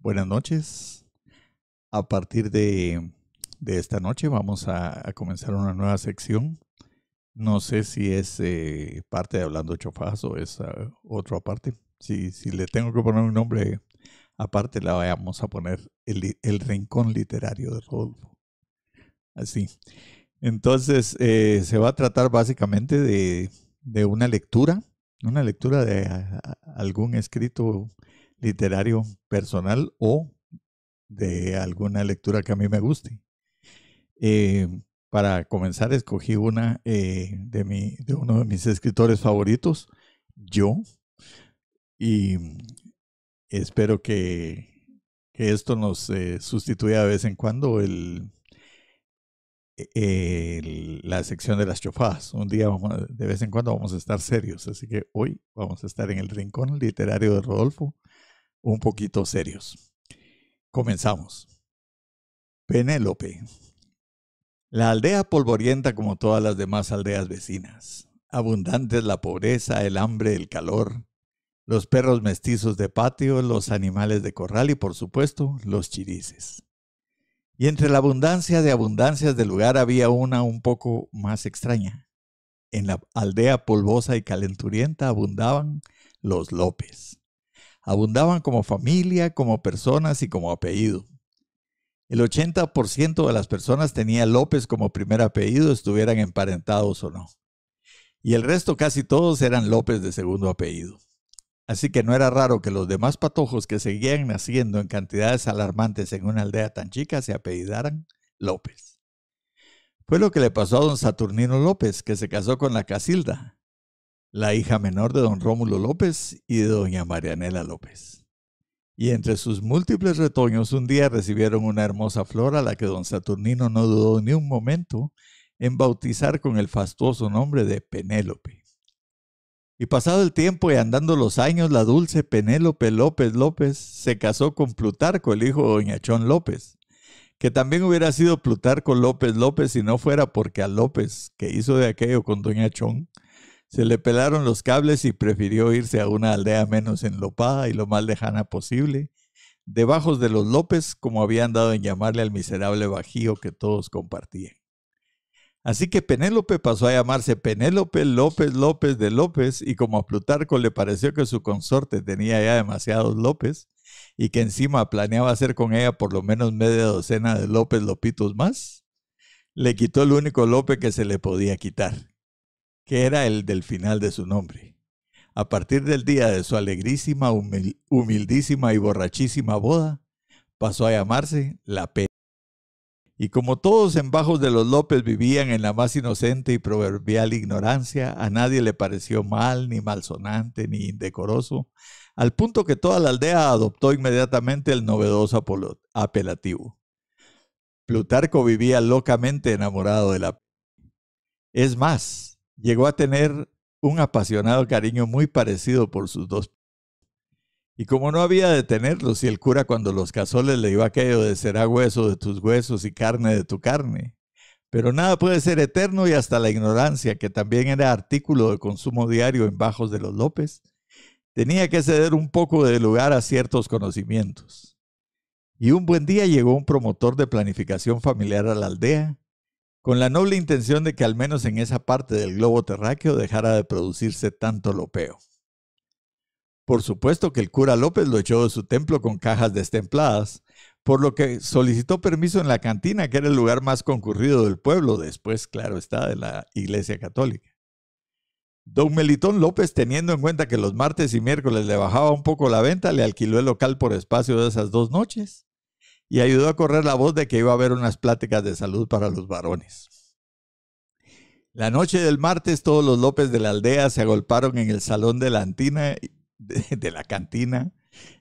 Buenas noches. A partir de esta noche vamos a comenzar una nueva sección. No sé si es parte de Hablando Chofás o es otro aparte. Si le tengo que poner un nombre aparte, la vamos a poner el Rincón Literario de Rodolfo. Así. Entonces, se va a tratar básicamente de una lectura de algún escrito literario personal o de alguna lectura que a mí me guste. Para comenzar, escogí una de uno de mis escritores favoritos, yo, y espero que esto nos sustituya de vez en cuando la sección de las chofadas. Un día de vez en cuando vamos a estar serios, así que hoy vamos a estar en el Rincón Literario de Rodolfo, un poquito serios. Comenzamos. Penélope. La aldea polvorienta como todas las demás aldeas vecinas. Abundantes la pobreza, el hambre, el calor, los perros mestizos de patio, los animales de corral y, por supuesto, los chirises. Y entre la abundancia de abundancias del lugar había una un poco más extraña. En la aldea polvosa y calenturienta abundaban los López. Abundaban como familia, como personas y como apellido. El 80% de las personas tenía López como primer apellido, estuvieran emparentados o no. Y el resto, casi todos, eran López de segundo apellido. Así que no era raro que los demás patojos que seguían naciendo en cantidades alarmantes en una aldea tan chica se apellidaran López. Fue lo que le pasó a don Saturnino López, que se casó con la Casilda, la hija menor de don Rómulo López y de doña Marianela López. Y entre sus múltiples retoños, un día recibieron una hermosa flor a la que don Saturnino no dudó ni un momento en bautizar con el fastuoso nombre de Penélope. Y pasado el tiempo y andando los años, la dulce Penélope López López se casó con Plutarco, el hijo de doña Chón López, que también hubiera sido Plutarco López López si no fuera porque a López, que hizo de aquello con doña Chón, se le pelaron los cables y prefirió irse a una aldea menos enlopada y lo más lejana posible, debajo de los López, como habían dado en llamarle al miserable bajío que todos compartían. Así que Penélope pasó a llamarse Penélope López López de López, y como a Plutarco le pareció que su consorte tenía ya demasiados López y que encima planeaba hacer con ella por lo menos media docena de López Lopitos más, le quitó el único López que se le podía quitar, que era el del final de su nombre. A partir del día de su alegrísima, humildísima y borrachísima boda, pasó a llamarse La P. Y como todos en bajos de los López vivían en la más inocente y proverbial ignorancia, a nadie le pareció mal, ni malsonante, ni indecoroso, al punto que toda la aldea adoptó inmediatamente el novedoso apelativo. Plutarco vivía locamente enamorado de la P. Es más, llegó a tener un apasionado cariño muy parecido por sus dos. Y como no había de tenerlos, y el cura cuando los casó les le iba aquello de será hueso de tus huesos y carne de tu carne. Pero nada puede ser eterno, y hasta la ignorancia, que también era artículo de consumo diario en bajos de los López, tenía que ceder un poco de lugar a ciertos conocimientos. Y un buen día llegó un promotor de planificación familiar a la aldea, con la noble intención de que al menos en esa parte del globo terráqueo dejara de producirse tanto lopeo. Por supuesto que el cura López lo echó de su templo con cajas destempladas, por lo que solicitó permiso en la cantina, que era el lugar más concurrido del pueblo, después, claro está, de la Iglesia Católica. Don Melitón López, teniendo en cuenta que los martes y miércoles le bajaba un poco la venta, le alquiló el local por espacio de esas 2 noches y ayudó a correr la voz de que iba a haber unas pláticas de salud para los varones. La noche del martes, todos los López de la aldea se agolparon en el salón de la cantina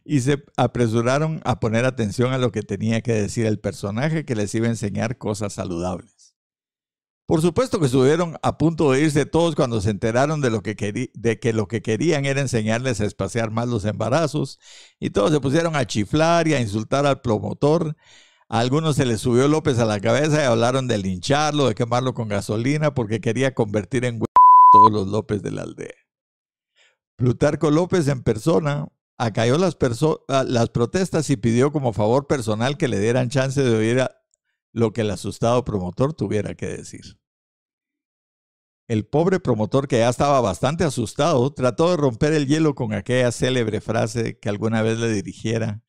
y se apresuraron a poner atención a lo que tenía que decir el personaje que les iba a enseñar cosas saludables. Por supuesto que estuvieron a punto de irse todos cuando se enteraron de que lo que querían era enseñarles a espaciar más los embarazos, y todos se pusieron a chiflar y a insultar al promotor. A algunos se les subió López a la cabeza y hablaron de lincharlo, de quemarlo con gasolina, porque quería convertir en todos los López de la aldea. Plutarco López en persona, acalló las protestas y pidió como favor personal que le dieran chance de oír lo que el asustado promotor tuviera que decir. El pobre promotor, que ya estaba bastante asustado, trató de romper el hielo con aquella célebre frase que alguna vez le dirigiera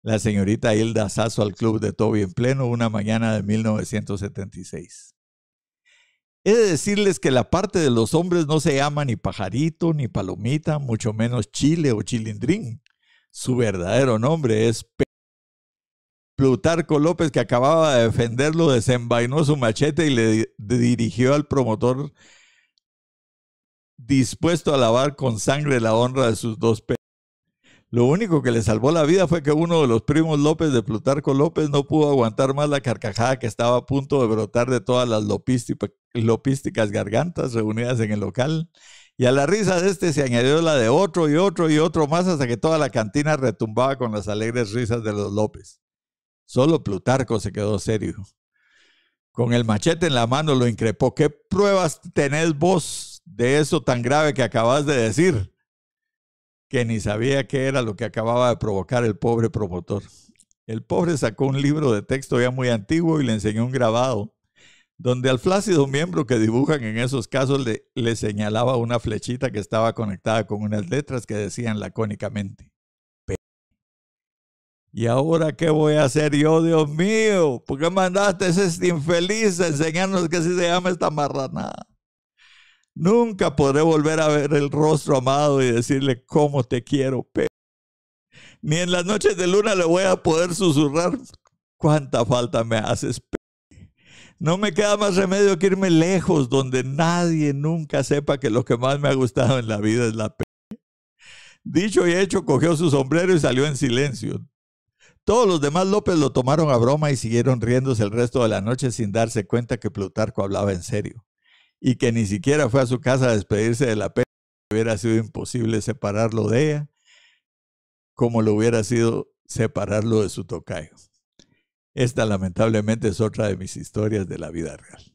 la señorita Hilda Sasso al club de Toby en pleno una mañana de 1976. He de decirles que la parte de los hombres no se llama ni pajarito, ni palomita, mucho menos chile o chilindrín. Su verdadero nombre es Plutarco López, que acababa de defenderlo, desenvainó su machete y le dirigió al promotor, dispuesto a lavar con sangre la honra de sus dos pelos. Lo único que le salvó la vida fue que uno de los primos López de Plutarco López no pudo aguantar más la carcajada que estaba a punto de brotar de todas las lopísticas gargantas reunidas en el local, y a la risa de este se añadió la de otro y otro y otro más, hasta que toda la cantina retumbaba con las alegres risas de los López. Solo Plutarco se quedó serio. Con el machete en la mano lo increpó. ¿Qué pruebas tenés vos de eso tan grave que acabas de decir? Que ni sabía qué era lo que acababa de provocar el pobre promotor. El pobre sacó un libro de texto ya muy antiguo y le enseñó un grabado, donde al flácido miembro que dibujan en esos casos le señalaba una flechita que estaba conectada con unas letras que decían lacónicamente: P. ¿Y ahora qué voy a hacer yo, Dios mío? ¿Por qué mandaste a ese infeliz a enseñarnos que así se llama esta marranada? Nunca podré volver a ver el rostro amado y decirle cómo te quiero, P. Ni en las noches de luna le voy a poder susurrar cuánta falta me haces, P. No me queda más remedio que irme lejos, donde nadie nunca sepa que lo que más me ha gustado en la vida es la P. Dicho y hecho, cogió su sombrero y salió en silencio. Todos los demás López lo tomaron a broma y siguieron riéndose el resto de la noche sin darse cuenta que Plutarco hablaba en serio, y que ni siquiera fue a su casa a despedirse de la P. Hubiera sido imposible separarlo de ella, como lo hubiera sido separarlo de su tocayo. Esta lamentablemente es otra de mis historias de la vida real.